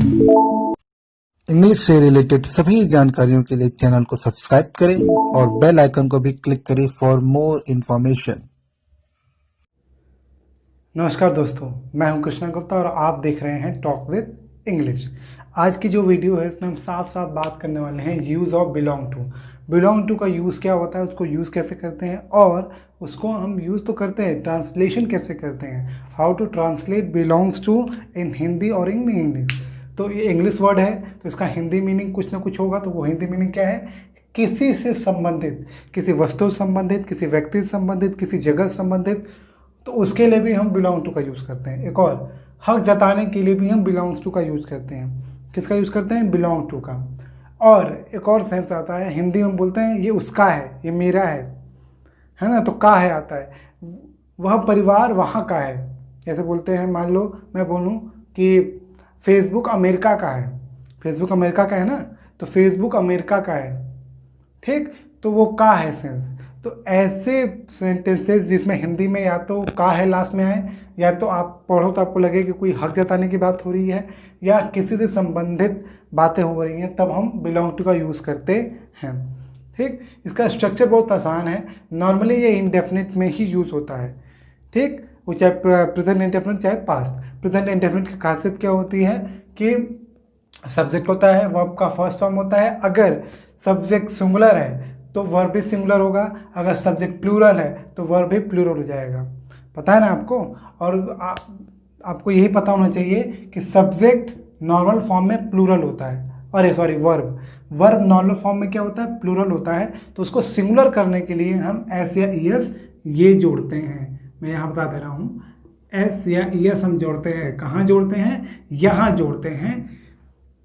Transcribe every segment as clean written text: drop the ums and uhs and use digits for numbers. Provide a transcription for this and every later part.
English से related सभी जानकारियों के लिए चैनल को सब्सक्राइब करें और बेल आइकन को भी क्लिक करें फॉर मोर इन्फॉर्मेशन। नमस्कार दोस्तों, मैं हूं कृष्णा गुप्ता और आप देख रहे हैं टॉक विद इंग्लिश। आज की जो वीडियो है इसमें हम साफ साफ बात करने वाले हैं use of belong to. Belong to का यूज़ क्या होता है, उसको यूज़ कैसे करते हैं और उसको हम यूज़ तो करते हैं, ट्रांसलेशन कैसे करते हैं, how to translate belongs to in Hindi और इन इंग्लिश। तो ये इंग्लिश वर्ड है तो इसका हिंदी मीनिंग कुछ ना कुछ होगा। तो वो हिंदी मीनिंग क्या है? किसी से संबंधित, किसी वस्तु से संबंधित, किसी व्यक्ति से संबंधित, किसी जगह से संबंधित। तो उसके लिए भी हम बिलोंग टू का यूज़ करते हैं। एक और, हक जताने के लिए भी हम बिलोंग्स टू का यूज़ करते हैं। किसका यूज़ करते हैं? बिलोंग टू का। और एक और सेंस आता है, हिंदी में बोलते हैं ये उसका है, ये मेरा है ना। तो का है आता है, वह परिवार वहाँ का है। जैसे बोलते हैं, मान लो मैं बोलूँ कि फेसबुक अमेरिका का है, फेसबुक अमेरिका का है ना, तो फेसबुक अमेरिका का है, ठीक। तो वो का है सेंस। तो ऐसे सेंटेंसेस जिसमें हिंदी में या तो का है लास्ट में आए, या तो आप पढ़ो तो आपको लगे कि कोई हक जताने की बात हो रही है या किसी से संबंधित बातें हो रही हैं, तब हम बिलोंग टू का यूज़ करते हैं, ठीक। इसका स्ट्रक्चर बहुत आसान है। नॉर्मली ये इंडेफिनिट में ही यूज़ होता है, ठीक। वो चाहे प्रेजेंट इंडेफिनिट चाहे पास्ट। प्रेजेंट इंडेफिनिट की खासियत क्या होती है कि सब्जेक्ट होता है, वर्ब का फर्स्ट फॉर्म होता है। अगर सब्जेक्ट सिंगुलर है तो वर्ब भी सिंगुलर होगा, अगर सब्जेक्ट प्लूरल है तो वर्ब भी प्लूरल हो जाएगा। पता है ना आपको। और आपको यही पता होना चाहिए कि सब्जेक्ट नॉर्मल फॉर्म में प्लूरल होता है, अरे sorry, verb verb normal form में क्या होता है? प्लूरल होता है। तो उसको सिंगुलर करने के लिए हम एस या ईएस ये जोड़ते हैं। मैं यहाँ बता दे रहा हूँ, एस या ईएस हम जोड़ते हैं। कहाँ जोड़ते हैं? यहाँ जोड़ते हैं।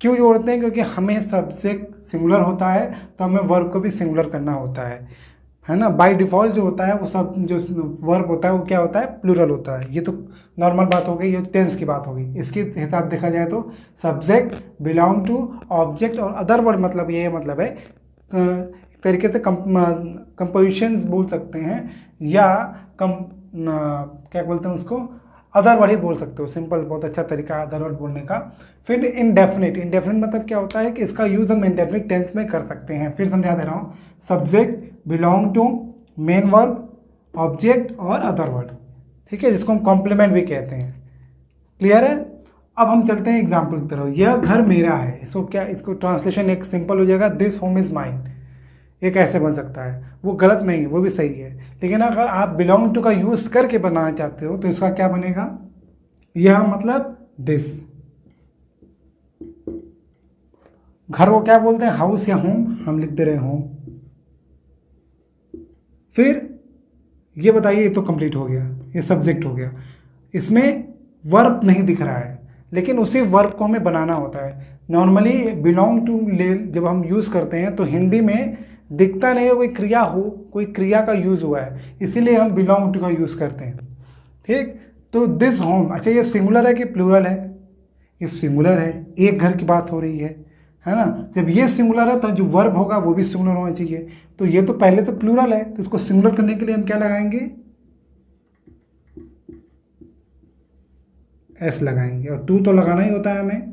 क्यों जोड़ते हैं? क्योंकि हमें सब्जेक्ट सिंगुलर होता है तो हमें वर्ब को भी सिंगुलर करना होता है ना। बाय डिफ़ॉल्ट जो होता है वो सब जो वर्ब होता है वो क्या होता है? प्लूरल होता है। ये तो नॉर्मल बात हो गई, ये टेंस की बात हो गई। इसके हिसाब देखा जाए तो सब्जेक्ट, बिलोंग टू, ऑब्जेक्ट और अदर वर्ड, मतलब ये मतलब है एक तरीके से कंपोजिशंस बोल सकते हैं, या क्या बोलते हैं उसको, अदर वर्ड ही बोल सकते हो। सिंपल, बहुत अच्छा तरीका है अदर वर्ड बोलने का। फिर इंडेफिनिट। इंडेफिनिट मतलब क्या होता है कि इसका यूज़ हम इंडेफिनिट टेंस में कर सकते हैं। फिर समझा दे रहा हूँ, subject, belong to, main verb, object और अदर वर्ड, ठीक है, जिसको हम कॉम्प्लीमेंट भी कहते हैं। क्लियर है? अब हम चलते हैं एग्जाम्पल की तरफ। यह घर मेरा है, इसको क्या, इसको ट्रांसलेशन एक सिंपल हो जाएगा, दिस होम इज माइन। ये कैसे बन सकता है? वो गलत नहीं है, वो भी सही है। लेकिन अगर आप बिलोंग टू का यूज़ करके बनाना चाहते हो तो इसका क्या बनेगा? यह मतलब दिस। घर को क्या बोलते हैं? हाउस या होम, हम लिख दे रहे होम। फिर ये बताइए, ये तो कंप्लीट हो गया, ये सब्जेक्ट हो गया। इसमें वर्ब नहीं दिख रहा है, लेकिन उसी वर्ब को हमें बनाना होता है। नॉर्मली बिलोंग टू ले जब हम यूज़ करते हैं तो हिंदी में दिखता नहीं है कोई क्रिया हो, कोई क्रिया का यूज़ हुआ है, इसीलिए हम बिलोंग टू का यूज़ करते हैं, ठीक। तो दिस होम, अच्छा ये सिंगुलर है कि प्लूरल है? ये सिंगुलर है, एक घर की बात हो रही है ना। जब ये सिंगुलर है तो जो वर्ब होगा वो भी सिंगुलर होना चाहिए। तो ये तो पहले से प्लूरल है, तो इसको सिंगुलर करने के लिए हम क्या लगाएंगे? एस लगाएंगे, और टू तो लगाना ही होता है हमें,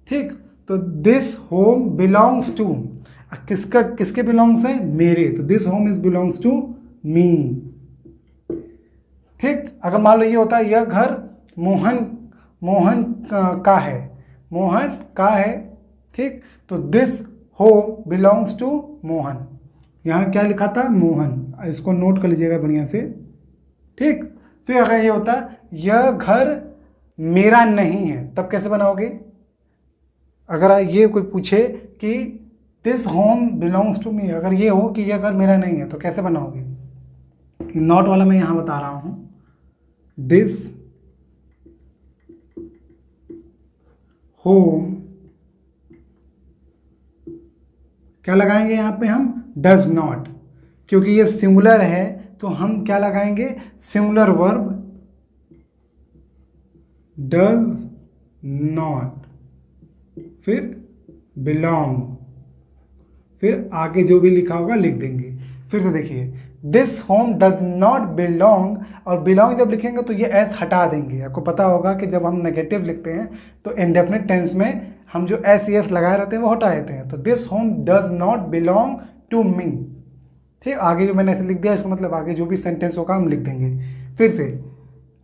ठीक। तो दिस होम बिलोंग्स टू, किसका, किसके बिलोंग्स है? मेरे। तो this home is belongs to me, ठीक। अगर मान लो ये होता है, यह घर मोहन मोहन का है, मोहन का है, ठीक। तो this home belongs to Mohan. यहाँ क्या लिखा था? मोहन। इसको नोट कर लीजिएगा बढ़िया से, ठीक। फिर अगर ये होता है, यह घर मेरा नहीं है, तब कैसे बनाओगे? अगर ये कोई पूछे कि this home belongs to me, अगर ये हो कि यह घर मेरा नहीं है, तो कैसे बनाओगे? नॉट वाला मैं यहां बता रहा हूं, दिस होम, क्या लगाएंगे यहां पे हम? Does not. क्योंकि ये सिंगुलर है तो हम क्या लगाएंगे? सिंगुलर वर्ब डज नॉट, फिर बिलोंग, फिर आगे जो भी लिखा होगा लिख देंगे। फिर से देखिए, this home does not belong, और बिलोंग जब लिखेंगे तो ये एस हटा देंगे। आपको पता होगा कि जब हम नेगेटिव लिखते हैं तो इंडेफिनिट टेंस में हम जो एस एस लगाए रहते हैं वो हटा देते हैं। तो this home does not belong to me. ठीक, आगे जो मैंने ऐसे लिख दिया इसका मतलब आगे जो भी सेंटेंस होगा हम लिख देंगे। फिर से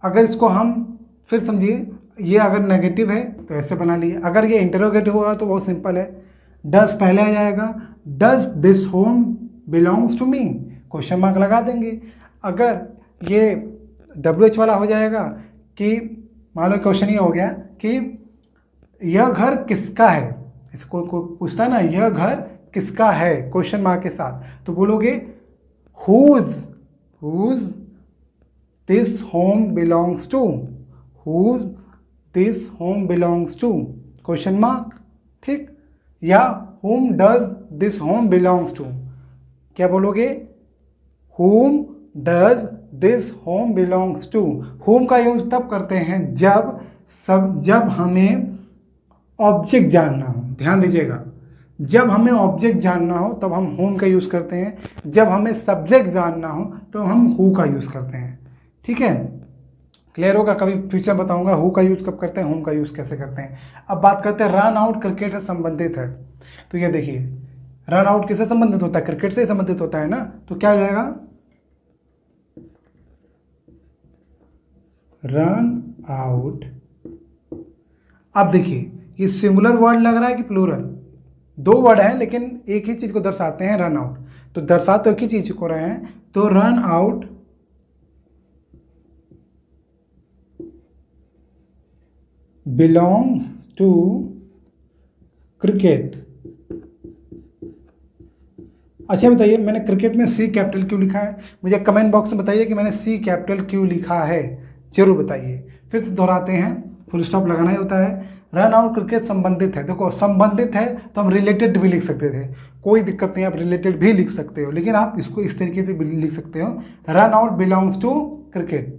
अगर इसको हम फिर समझिए, ये अगर नेगेटिव है तो ऐसे बना लिए, अगर ये इंटरोगेटिव होगा तो बहुत सिंपल है, डज पहले आ जाएगा, does this home belongs to me, question mark लगा देंगे। अगर ये WH वाला हो जाएगा कि मान लो क्वेश्चन ये हो गया कि यह घर किसका है, इसको कोई पूछता है ना यह घर किसका है क्वेश्चन मार्क के साथ, तो बोलोगे whose this home belongs to, whose this home belongs to question mark. ठीक, या whom does this home belongs to, क्या बोलोगे whom does this home belongs to. whom का यूज तब करते हैं जब हमें ऑब्जेक्ट जानना हो, ध्यान दीजिएगा, जब हमें ऑब्जेक्ट जानना हो तब हम whom का यूज करते हैं, जब हमें सब्जेक्ट जानना हो तो हम who का यूज करते हैं। ठीक है, क्लियर होगा, कभी फ्यूचर बताऊंगा who का यूज कब करते हैं, whom का यूज कैसे करते हैं। अब बात करते हैं रन आउट क्रिकेट से संबंधित है, तो ये देखिए रन आउट किससे संबंधित होता है, क्रिकेट से संबंधित होता है ना, तो क्या हो जाएगा रन आउट। अब देखिए ये सिंगुलर वर्ड लग रहा है कि प्लूरल, दो वर्ड है लेकिन एक ही चीज को दर्शाते हैं, रन आउट, तो दर्शा तो एक ही चीज को रहे हैं, तो run out belongs to cricket. अच्छा बताइए मैंने क्रिकेट में C कैपिटल क्यों लिखा है, मुझे कमेंट बॉक्स में बताइए कि मैंने C कैपिटल क्यों लिखा है, जरूर बताइए। फिर से दोहराते हैं, फुल स्टॉप लगाना ही होता है। रन आउट क्रिकेट संबंधित है, देखो संबंधित है तो हम रिलेटेड भी लिख सकते थे, कोई दिक्कत नहीं, आप रिलेटेड भी लिख सकते हो, लेकिन आप इसको इस तरीके से भी लिख सकते हो, run out belongs to cricket.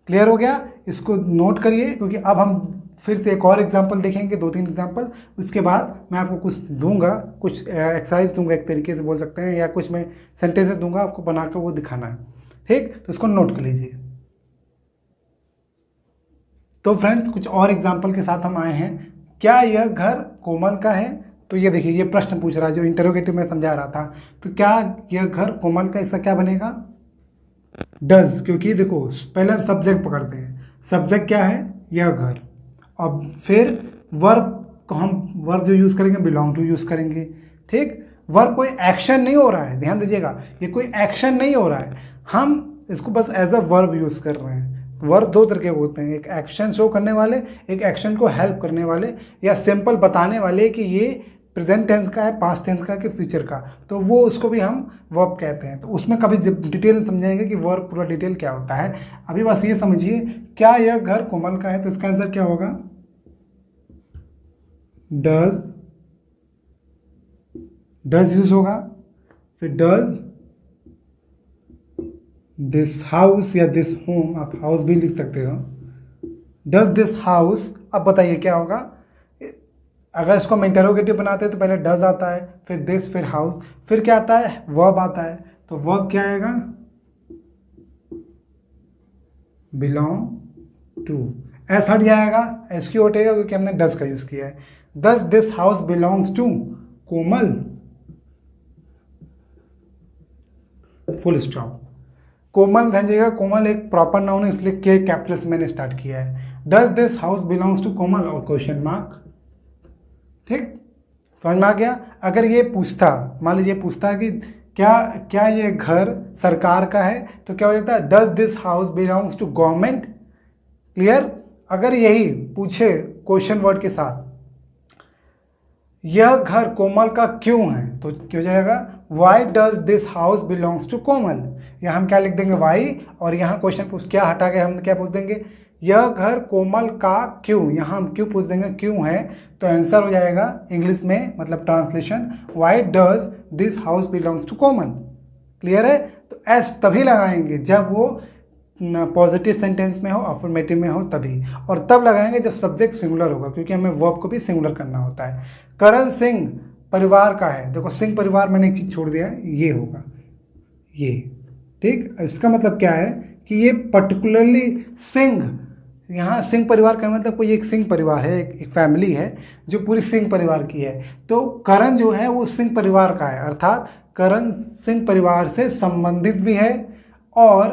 Clear हो गया, इसको नोट करिए, क्योंकि अब हम फिर से एक और एग्जाम्पल देखेंगे, 2-3 एग्जाम्पल, उसके बाद मैं आपको कुछ दूंगा, कुछ एक्सरसाइज दूंगा एक तरीके से बोल सकते हैं, या कुछ मैं सेंटेंसेस दूंगा आपको बनाकर वो दिखाना है। ठीक, तो इसको नोट कर लीजिए। तो फ्रेंड्स कुछ और एग्जाम्पल के साथ हम आए हैं। क्या यह घर कोमल का है, तो ये देखिए ये प्रश्न पूछ रहा है जो इंटरोगेटिव में समझा रहा था, तो क्या यह घर कोमल का, इसका क्या बनेगा डज, क्योंकि देखो पहले हम सब्जेक्ट पकड़ते हैं, सब्जेक्ट क्या है यह घर, अब फिर वर्ब को हम वर्ब जो यूज करेंगे बिलोंग टू यूज करेंगे। ठीक, वर्ब कोई एक्शन नहीं हो रहा है, ध्यान दीजिएगा ये कोई एक्शन नहीं हो रहा है, हम इसको बस एज अ वर्ब यूज कर रहे हैं। वर्ब दो तरह के होते हैं, एक एक्शन शो करने वाले, एक एक्शन को हेल्प करने वाले, या सिंपल बताने वाले कि ये प्रेजेंट टेंस का है, पास्ट टेंस का, कि फ्यूचर का, तो वो उसको भी हम वर्ब कहते हैं। तो उसमें कभी डिटेल समझाएंगे कि वर्ब पूरा डिटेल क्या होता है। अभी बस ये समझिए क्या यह घर कोमल का है, तो इसका आंसर क्या होगा डज यूज होगा, फिर डज दिस हाउस या दिस होम, आप हाउस भी लिख सकते हो, डज दिस हाउस। अब बताइए क्या होगा, अगर इसको हम इंटरोगेटिव बनाते हैं तो पहले डज आता है, फिर दिस, फिर हाउस, फिर क्या आता है वर्ब आता है, तो वर्ब क्या आएगा बिलोंग टू, एस हट जाएगा, एस क्यों हटेगा क्योंकि हमने डज का यूज किया है। Does this house belongs to Komal, full stop. Komal ध्यान दीजिएगा, कोमल एक प्रॉपर नाउन है इसलिए के कैपिटल से मैंने स्टार्ट किया है। Does this house belongs to Komal और क्वेश्चन मार्क। ठीक, समझ में आ गया। अगर ये पूछता, मान लीजिए पूछता कि क्या ये घर सरकार का है, तो क्या हो जाता है does this house belongs to government. Clear, अगर यही पूछे क्वेश्चन वर्ड के साथ यह घर कोमल का क्यों है, तो क्यों जाएगा why does this house belongs to Komal, यहाँ हम क्या लिख देंगे वाई, और यहाँ क्वेश्चन पूछ क्या हटा के हम क्या पूछ देंगे यह घर कोमल का क्यों, यहाँ हम क्यों पूछ देंगे क्यों है, तो आंसर हो जाएगा इंग्लिश में मतलब translation why does this house belongs to Komal. Clear है, तो एस तभी लगाएंगे जब वो पॉजिटिव सेंटेंस में हो, अफर्मेटिव में हो तभी, और तब लगाएंगे जब सब्जेक्ट सिंगुलर होगा, क्योंकि हमें वर्ब को भी सिंगुलर करना होता है। करण सिंह परिवार का है, देखो सिंह परिवार मैंने एक चीज छोड़ दिया है, ये होगा ये। ठीक, इसका मतलब क्या है कि ये पर्टिकुलरली सिंह तो यहाँ सिंह परिवार का मतलब कोई एक सिंह परिवार है, एक फैमिली है जो पूरी सिंह परिवार की है। तो करण जो है वो सिंह परिवार का है, अर्थात करण सिंह परिवार से संबंधित भी है और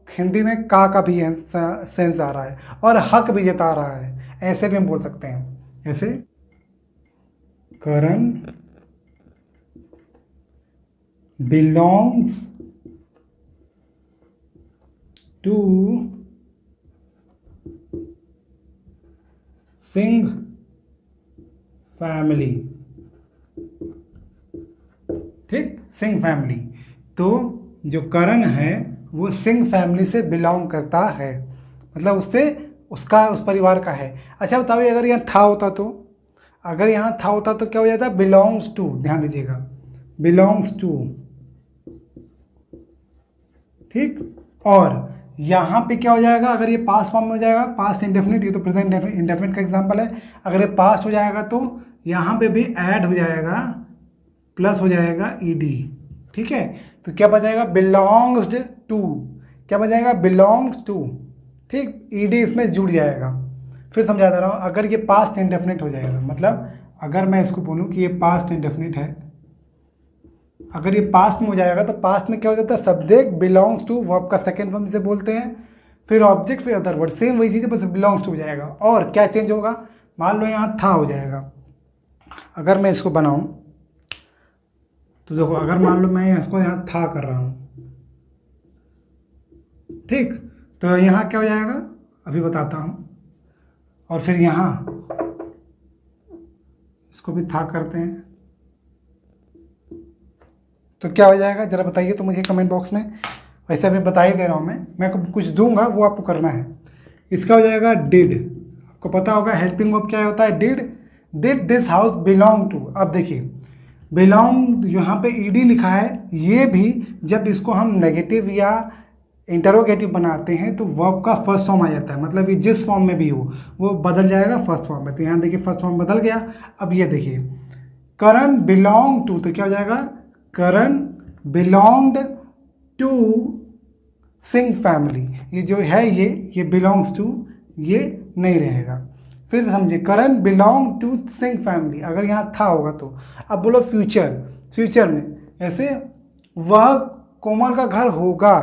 हिंदी में का भी सेंस आ रहा है और हक भी जता रहा है, ऐसे भी हम बोल सकते हैं। ऐसे करण बिलोंग्स टू सिंह फैमिली, ठीक, सिंह फैमिली। तो जो करण है वो सिंह फैमिली से बिलोंग करता है, मतलब उससे उसका उस परिवार का है। अच्छा बताओ अगर यहाँ था होता तो, अगर यहाँ था होता तो क्या हो जाता? बिलोंग्स टू, ध्यान दीजिएगा, बिलोंग्स टू, ठीक। और यहाँ पे क्या हो जाएगा? अगर ये पास्ट फॉर्म में हो जाएगा, पास्ट इंडेफिनिट, ये तो प्रेजेंट इंडेफिनिट का एग्जांपल है। अगर ये पास्ट हो जाएगा तो यहाँ पे भी ऐड हो जाएगा, प्लस हो जाएगा ईडी, ठीक है। तो क्या बचाएगा? बिलोंग्स टू, क्या बचाएगा? बिलोंग्स टू, ठीक, ईडी इसमें जुड़ जाएगा। फिर समझा दे रहा हूँ, अगर ये पास्ट इंडेफिनिट हो जाएगा, मतलब अगर मैं इसको बोलूँ कि ये पास्ट इंडेफिनिट है, अगर ये पास्ट में हो जाएगा तो पास्ट में क्या हो जाता है? सब्जेक्ट बिलोंग्स टू, वर्ब का सेकेंड फॉर्म से बोलते हैं, फिर ऑब्जेक्ट, फिर अदर वर्ड, सेम वही चीज़ है, बस बिलोंग्स टू हो जाएगा। और क्या चेंज होगा? मान लो यहाँ था हो जाएगा। अगर मैं इसको बनाऊं तो देखो, अगर मान लो मैं इसको यहाँ था कर रहा हूँ, ठीक, तो यहाँ क्या हो जाएगा अभी बताता हूँ। और फिर यहाँ इसको भी था करते हैं तो क्या हो जाएगा जरा बताइए तो मुझे कमेंट बॉक्स में। वैसे अभी बता ही दे रहा हूँ मैं कुछ दूंगा, वो आपको करना है। इसका हो जाएगा डिड, आपको पता होगा हेल्पिंग वर्ब क्या होता है? Did this house belong to. अब देखिए बिलोंग यहाँ पे ईडी लिखा है, ये भी जब इसको हम नेगेटिव या इंटरोगेटिव बनाते हैं तो वर्ब का फर्स्ट फॉर्म आ जाता है, मतलब ये जिस फॉर्म में भी हो वो बदल जाएगा फर्स्ट फॉर्म में। तो यहाँ देखिए फर्स्ट फॉर्म बदल गया। अब ये देखिए करण बिलोंग टू, तो क्या हो जाएगा? करण बिलोंग्ड टू सिंह फैमिली। ये जो है ये बिलोंग्स टू, ये नहीं रहेगा। फिर से समझिए, करण बिलोंग टू सिंह फैमिली, अगर यहाँ था होगा तो। अब बोलो फ्यूचर में, ऐसे वह कोमल का घर होगा,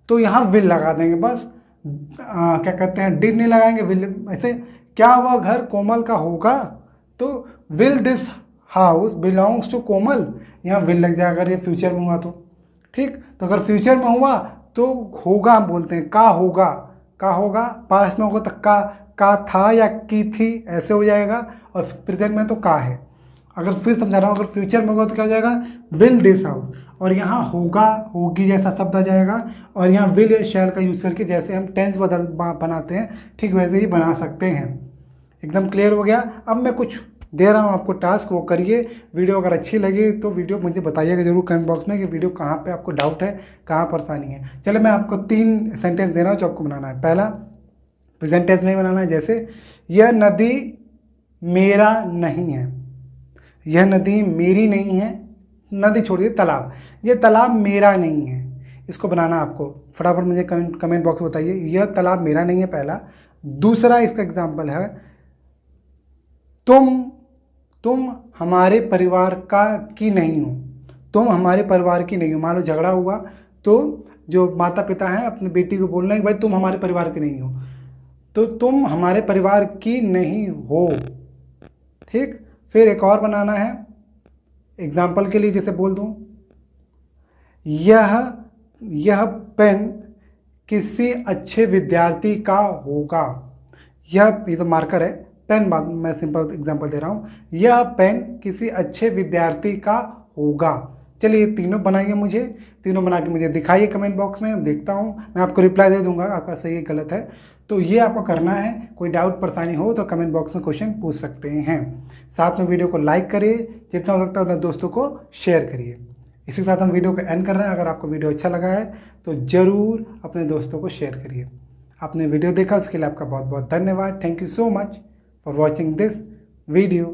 तो यहाँ विल लगा देंगे बस। क्या कहते हैं, डिड नहीं लगाएंगे, विल। ऐसे क्या वह घर कोमल का होगा, तो will this house belongs to Komal, यहाँ विल लग जाएगा अगर ये फ्यूचर में हुआ तो, ठीक। तो अगर फ्यूचर में हुआ तो होगा हम बोलते हैं का होगा, पास्ट में होगा तो का था या की थी, ऐसे हो जाएगा। और प्रेजेंट में तो का है। अगर फिर समझा रहा हूँ, अगर फ्यूचर में होगा तो क्या हो जाएगा? विल दिस हाउस, और यहाँ होगा होगी जैसा शब्द आ जाएगा, और यहाँ विल या शैल का यूज करके जैसे हम टेंस बनाते हैं ठीक वैसे ही बना सकते हैं। एकदम क्लियर हो गया। अब मैं कुछ दे रहा हूँ आपको टास्क, वो करिए। वीडियो अगर अच्छी लगी तो वीडियो मुझे बताइएगा जरूर कमेंट बॉक्स में कि वीडियो कहाँ पे आपको डाउट है, कहाँ परेशानी है। चलो मैं आपको 3 सेंटेंस दे रहा हूँ जो आपको बनाना है। पहला प्रेजेंट टेंस में बनाना है, जैसे यह नदी मेरा नहीं है, यह नदी मेरी नहीं है, नदी छोड़िए तालाब, ये तालाब मेरा नहीं है। इसको बनाना आपको, फटाफट मुझे कमेंट बॉक्स में बताइए। यह तालाब मेरा नहीं है, पहला। दूसरा इसका एग्जाम्पल है, तुम हमारे परिवार की नहीं हो, तुम हमारे परिवार की नहीं हो। मान लो झगड़ा हुआ तो जो माता पिता हैं अपनी बेटी को बोलना है भाई तुम हमारे परिवार की नहीं हो, तो तुम हमारे परिवार की नहीं हो, ठीक। फिर एक और बनाना है एग्जाम्पल के लिए, जैसे बोल दूं, यह पेन किसी अच्छे विद्यार्थी का होगा। ये तो मार्कर है, पेन बाद मैं सिंपल एग्जांपल दे रहा हूँ। यह पेन किसी अच्छे विद्यार्थी का होगा। चलिए तीनों बनाइए, मुझे तीनों बना के मुझे दिखाइए कमेंट बॉक्स में, देखता हूँ, मैं आपको रिप्लाई दे दूंगा आपका सही है गलत है। तो ये आपको करना है। कोई डाउट परेशानी हो तो कमेंट बॉक्स में क्वेश्चन पूछ सकते हैं। साथ में वीडियो को लाइक करिए, जितना हो सकता है उतना दोस्तों को शेयर करिए। इसी के साथ हम वीडियो को एंड कर रहे हैं। अगर आपको वीडियो अच्छा लगा है तो ज़रूर अपने दोस्तों को शेयर करिए। आपने वीडियो देखा उसके लिए आपका बहुत बहुत धन्यवाद। Thank you so much for watching this video.